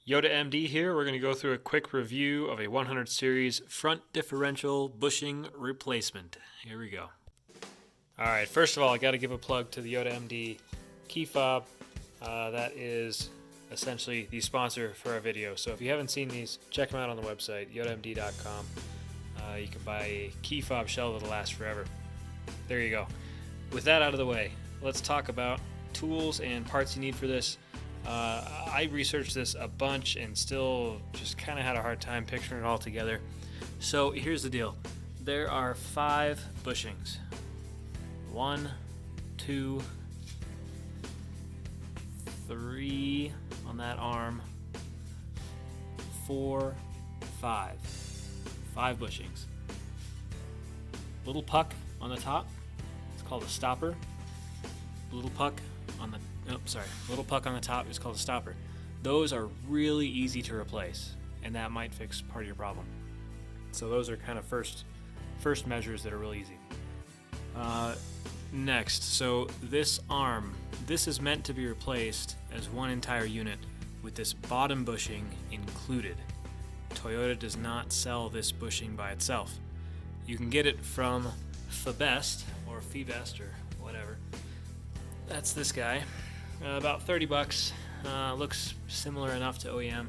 YotaMD here. We're going to go through a quick review of a 100 series front differential bushing replacement. Here we go. Alright, first of all, I got to give a plug to the YotaMD key fob. That is essentially the sponsor for our video. So if you haven't seen these, check them out on the website, YotaMD.com. You can buy a key fob shell that'll last forever. There you go. With that out of the way, let's talk about tools and parts you need for this. I researched this a bunch and still just kind of had a hard time picturing it all together. So here's the deal. There are 5 bushings. 1, 2, 3 on that arm, 4, 5. 5 bushings. Little puck on the top, it's called a stopper. Little puck on the little puck on the top is called a stopper. Those are really easy to replace, and that might fix part of your problem. So those are kind of first measures that are really easy. Next, so this arm, this is meant to be replaced as one entire unit with this bottom bushing included. Toyota does not sell this bushing by itself. You can get it from Febest or Febest or whatever. That's this guy. About 30 bucks. Looks similar enough to OEM.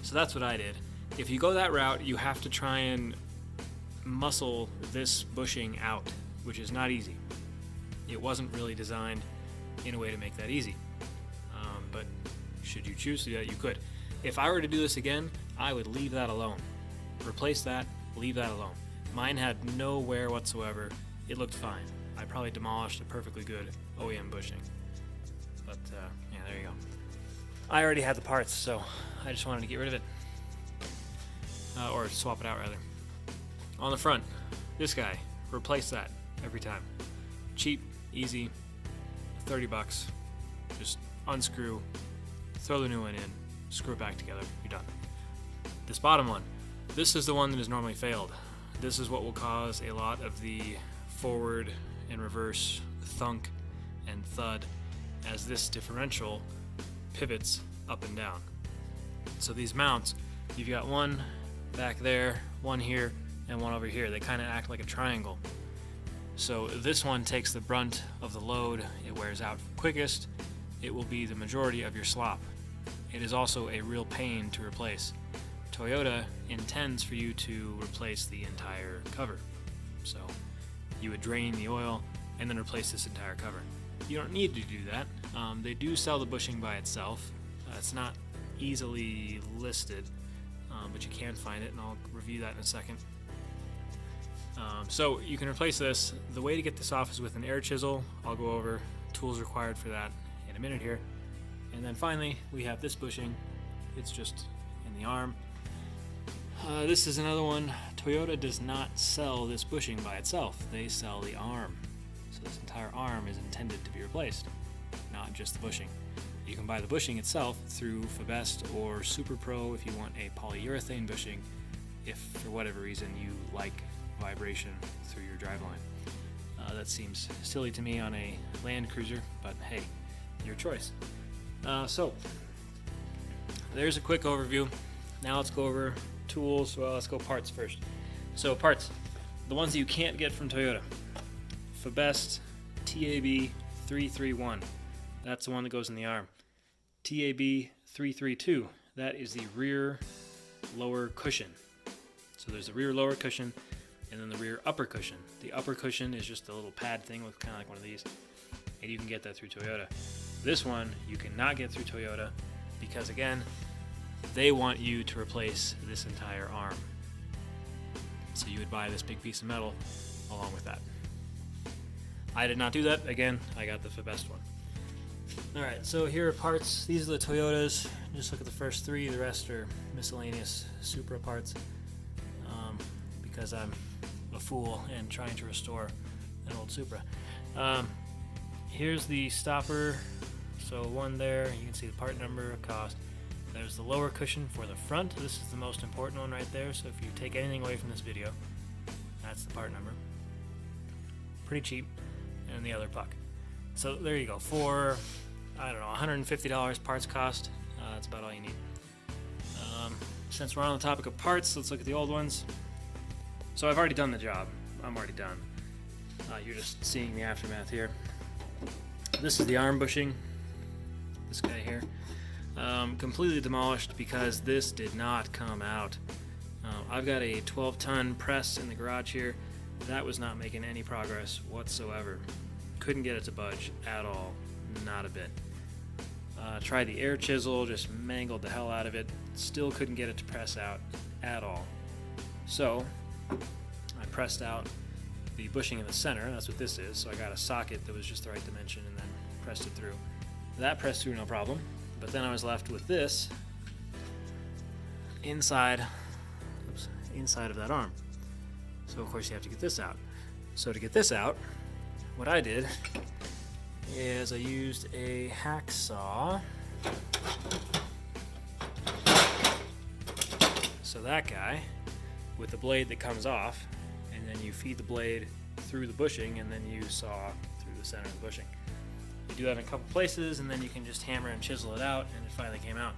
So that's what I did. If you go that route, you have to try and muscle this bushing out, which is not easy. It wasn't really designed in a way to make that easy. But should you choose to do that, you could. If I were to do this again, I would leave that alone. Replace that, leave that alone. Mine had no wear whatsoever. It looked fine. I probably demolished a perfectly good OEM bushing. But yeah, there you go. I already had the parts, so I just wanted to get rid of it. Or swap it out, rather. On the front, this guy, replace that every time. Cheap, easy, 30 bucks. Just unscrew, throw the new one in, screw it back together, you're done. This bottom one, this is the one that is normally failed. This is what will cause a lot of the forward and reverse thunk and thud as this differential pivots up and down. So these mounts, you've got one back there, one here, and one over here. They kind of act like a triangle. So this one takes the brunt of the load. It wears out quickest. It will be the majority of your slop. It is also a real pain to replace. Toyota intends for you to replace the entire cover. So you would drain the oil and then replace this entire cover. You don't need to do that. They do sell the bushing by itself. It's not easily listed, but you can find it, and I'll review that in a second. So you can replace this. The way to get this off is with an air chisel. I'll go over tools required for that in a minute here. And then finally, we have this bushing. It's just in the arm. This is another one. Toyota does not sell this bushing by itself. They sell the arm. So this entire arm is intended to be replaced, not just the bushing. You can buy the bushing itself through Febest or Super Pro if you want a polyurethane bushing, if for whatever reason you like vibration through your driveline. That seems silly to me on a Land Cruiser, but hey, your choice. So there's a quick overview. Now let's go over tools. Well, let's go parts first. So parts, the ones that you can't get from Toyota. Febest TAB 331, that's the one that goes in the arm. TAB 332, that is the rear lower cushion. So there's the rear lower cushion and then the rear upper cushion. The upper cushion is just a little pad thing, looks kind of like one of these, and you can get that through Toyota. This one you cannot get through Toyota because, again, they want you to replace this entire arm. So you would buy this big piece of metal along with that. I did not do that. Again, I got the Febest one. Alright, so here are parts. These are the Toyotas. Just look at the first 3. The rest are miscellaneous Supra parts. Because I'm a fool and trying to restore an old Supra. Here's the stopper. So one there. You can see the part number, cost. There's the lower cushion for the front. This is the most important one right there. So if you take anything away from this video, that's the part number. Pretty cheap. And the other puck. So there you go. For, I don't know, $150 parts cost. That's about all you need. Since we're on the topic of parts, let's look at the old ones. So I've already done the job. I'm already done. You're just seeing the aftermath here. This is the arm bushing. This guy here. Completely demolished because this did not come out. I've got a 12-ton press in the garage here. That was not making any progress whatsoever. Couldn't get it to budge at all. Not a bit. Tried the air chisel, just mangled the hell out of it. Still couldn't get it to press out at all. So I pressed out the bushing in the center. That's what this is. So I got a socket that was just the right dimension and then pressed it through. That pressed through no problem. But then I was left with this inside of that arm. So of course you have to get this out. So to get this out, what I did is I used a hacksaw. So that guy with the blade that comes off, and then you feed the blade through the bushing, and then you saw through the center of the bushing. You do that in a couple places, and then you can just hammer and chisel it out, and it finally came out.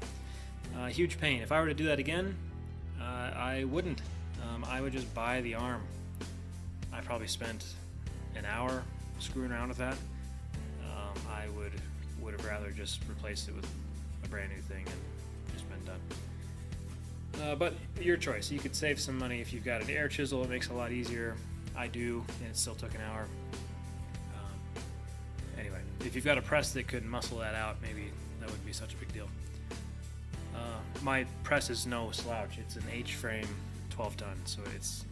Huge pain. If I were to do that again, I wouldn't. I would just buy the arm. I probably spent an hour screwing around with that. I would have rather just replaced it with a brand new thing and just been done. But your choice. You could save some money if you've got an air chisel. It makes it a lot easier. I do, and it still took an hour. Anyway, if you've got a press that could muscle that out, maybe that wouldn't be such a big deal. My press is no slouch. It's an H-frame 12-ton, so it's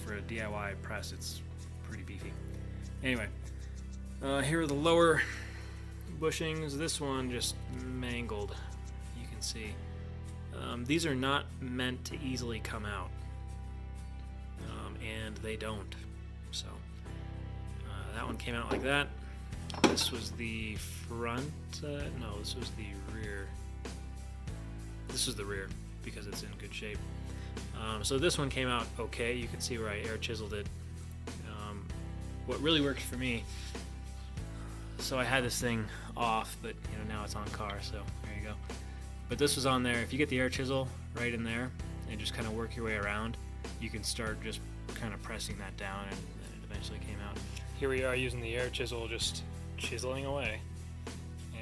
for a DIY press. It's pretty beefy. Anyway, here are the lower bushings. This one just mangled. You can see. These are not meant to easily come out, and they don't. So that one came out like that. This was the front. No, this was the rear. This is the rear because it's in good shape. So this one came out okay. You can see where I air chiseled it. What really worked for me, so I had this thing off, but now it's on car, so there you go. But this was on there. If you get the air chisel right in there and just kind of work your way around, you can start just kind of pressing that down, and it eventually came out. Here we are using the air chisel, just chiseling away,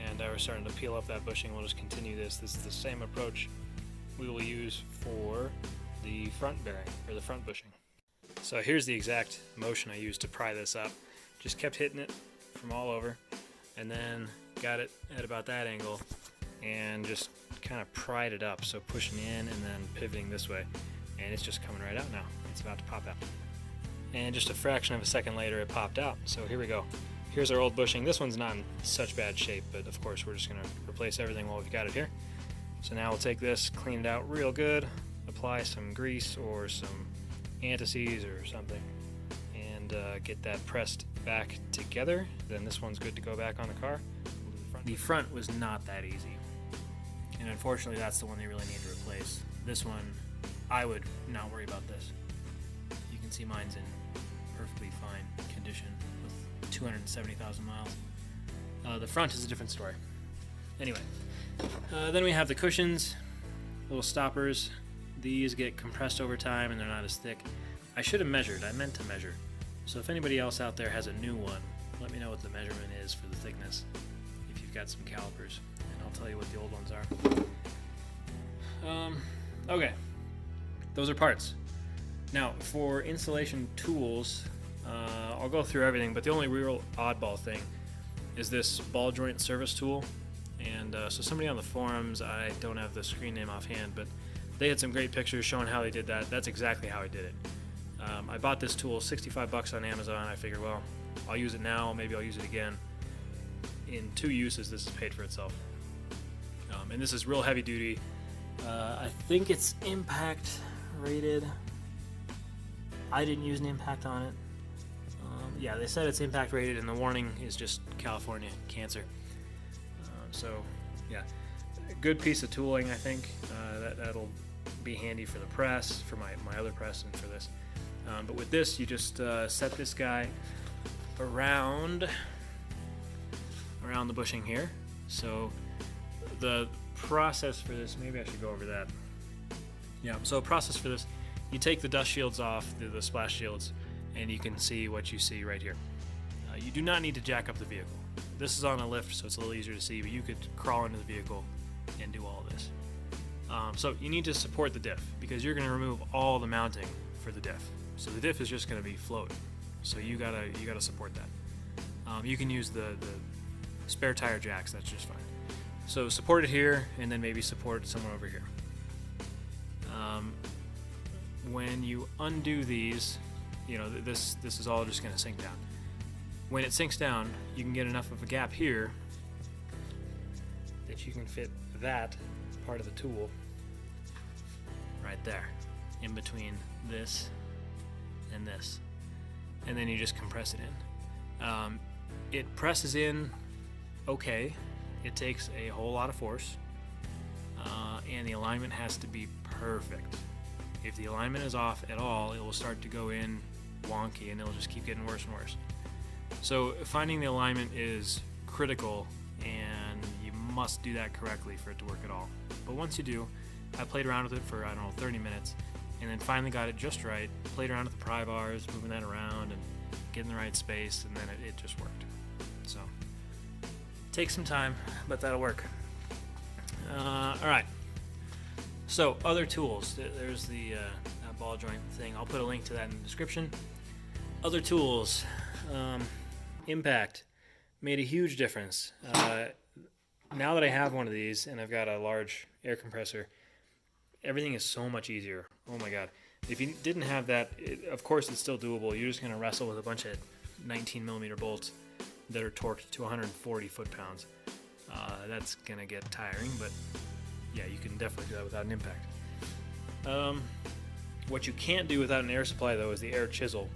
and we're starting to peel up that bushing. We'll just continue this. This is the same approach we will use for the front bearing, or the front bushing. So here's the exact motion I used to pry this up. Just kept hitting it from all over, and then got it at about that angle, and just kind of pried it up. So pushing in and then pivoting this way, and it's just coming right out now. It's about to pop out. And just a fraction of a second later, it popped out. So here we go. Here's our old bushing. This one's not in such bad shape, but of course we're just going to replace everything while we've got it here. So now we'll take this, clean it out real good, apply some grease or some anti-seize or something, and get that pressed back together. Then this one's good to go back on the car. The front was not that easy, and unfortunately that's the one they really need to replace. This one, I would not worry about this. You can see mine's in perfectly fine condition with 270,000 miles. The front is a different story. Anyway, then we have the cushions, little stoppers. These get compressed over time and they're not as thick. I should have measured. I meant to measure. So if anybody else out there has a new one, let me know what the measurement is for the thickness if you've got some calipers, and I'll tell you what the old ones are. Okay, those are parts. Now for installation tools, I'll go through everything, but the only real oddball thing is this ball joint service tool. And so somebody on the forums, I don't have the screen name offhand, but they had some great pictures showing how they did that. That's exactly how I did it. I bought this tool, $65 on Amazon. I figured, well, I'll use it now, maybe I'll use it again. In 2 uses, this has paid for itself. And this is real heavy duty. I think it's impact rated. I didn't use an impact on it. Yeah, they said it's impact rated, and the warning is just California cancer. So, yeah, a good piece of tooling, I think. That'll be handy for the press, for my other press, and for this. But with this, you just set this guy around around the bushing here. So the process for this, maybe I should go over that. Yeah, so process for this, you take the dust shields off, the splash shields, and you can see what you see right here. You do not need to jack up the vehicle. This is on a lift, so it's a little easier to see, but you could crawl into the vehicle and do all of this. So you need to support the diff, because you're going to remove all the mounting for the diff. So the diff is just going to be floating. So you gotta support that. You can use the spare tire jacks, that's just fine. So support it here, and then maybe support somewhere over here. When you undo these, you know, this is all just going to sink down. When it sinks down, you can get enough of a gap here that you can fit that part of the tool right there, in between this and this. And then you just compress it in. It presses in okay. It takes a whole lot of force, and the alignment has to be perfect. If the alignment is off at all, it will start to go in wonky, and it'll just keep getting worse and worse. So finding the alignment is critical, and you must do that correctly for it to work at all. But once you do, I played around with it for, I don't know, 30 minutes, and then finally got it just right, played around with the pry bars, moving that around and getting the right space, and then it just worked. So takes some time, but that'll work. Alright, so other tools. There's the ball joint thing. I'll put a link to that in the description. Other tools. Impact made a huge difference. Now that I have one of these and I've got a large air compressor, everything is so much easier. Oh my god. If you didn't have that, of course it's still doable. You're just going to wrestle with a bunch of 19 millimeter bolts that are torqued to 140 foot-pounds. That's going to get tiring, but yeah, you can definitely do that without an impact. What you can't do without an air supply, though, is the air chisel.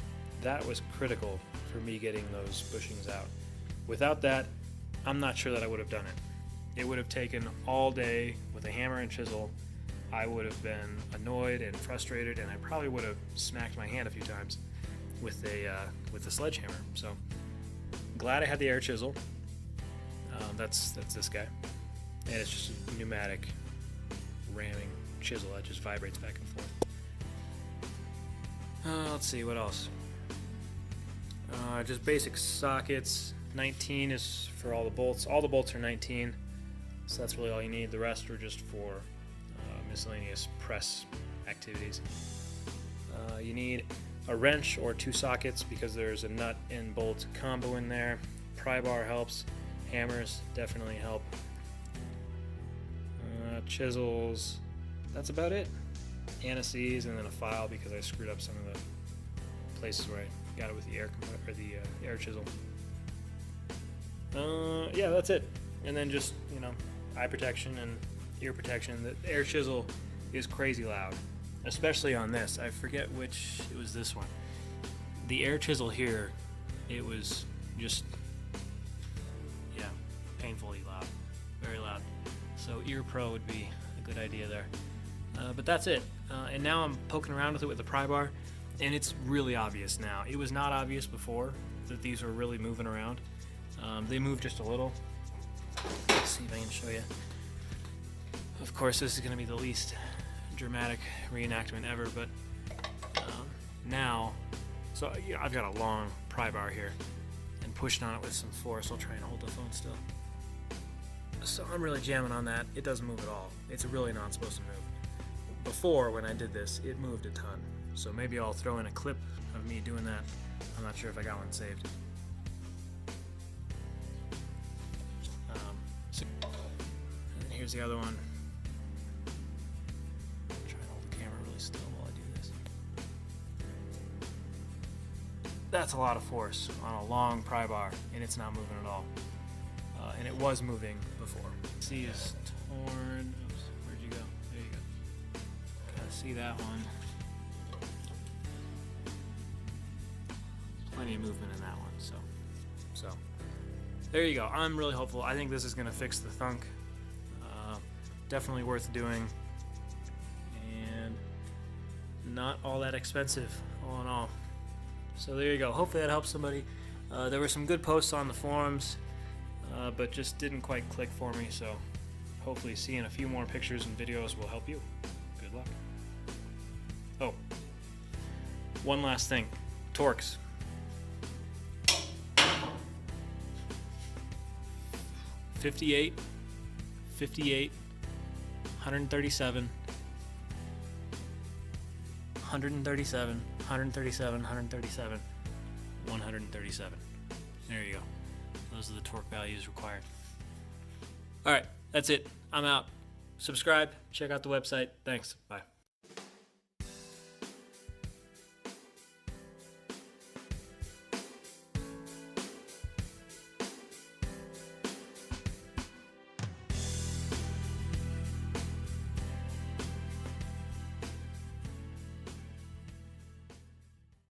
That was critical for me getting those bushings out. Without that, I'm not sure that I would have done it. It would have taken all day with a hammer and chisel. I would have been annoyed and frustrated, and I probably would have smacked my hand a few times with the sledgehammer. So glad I had the air chisel. That's this guy, and it's just a pneumatic ramming chisel that just vibrates back and forth. Let's see what else. Just basic sockets. 19 is for all the bolts. All the bolts are 19, so that's really all you need. The rest are just for miscellaneous press activities. You need a wrench or 2 sockets because there's a nut and bolt combo in there. Pry bar helps. Hammers definitely help. Chisels. That's about it. Antices, and then a file because I screwed up some of the places where I got it with the air chisel. Yeah, that's it. And then just, you know, eye protection and ear protection. The air chisel is crazy loud, especially on this. I forget which, it was this one. The air chisel here, it was just, yeah, painfully loud, very loud. So ear pro would be a good idea there. But that's it. And now I'm poking around with it with the pry bar, and it's really obvious now. It was not obvious before that these were really moving around. They move just a little. Let's see if I can show you. Of course, this is going to be the least dramatic reenactment ever, but now, so you know, I've got a long pry bar here and pushing on it with some force. I'll try and hold the phone still. So I'm really jamming on that. It doesn't move at all. It's really not supposed to move. Before, when I did this, it moved a ton. So maybe I'll throw in a clip of me doing that. I'm not sure if I got one saved. And here's the other one. Try and hold the camera really still while I do this. That's a lot of force on a long pry bar, and it's not moving at all. And it was moving before. See, is torn. Oops, where'd you go? There you go. Gotta see that one. Plenty of movement in that one, so there you go. I'm really hopeful. I think this is gonna fix the thunk. Definitely worth doing, and not all that expensive, all in all. So there you go. Hopefully that helps somebody. There were some good posts on the forums. but just didn't quite click for me, so hopefully seeing a few more pictures and videos will help you. Good luck. Oh, one last thing. Torques. 58, 58, 137, 137, 137, 137, 137. There you go. Those are the torque values required. All right, that's it. I'm out. Subscribe, check out the website. Thanks. Bye.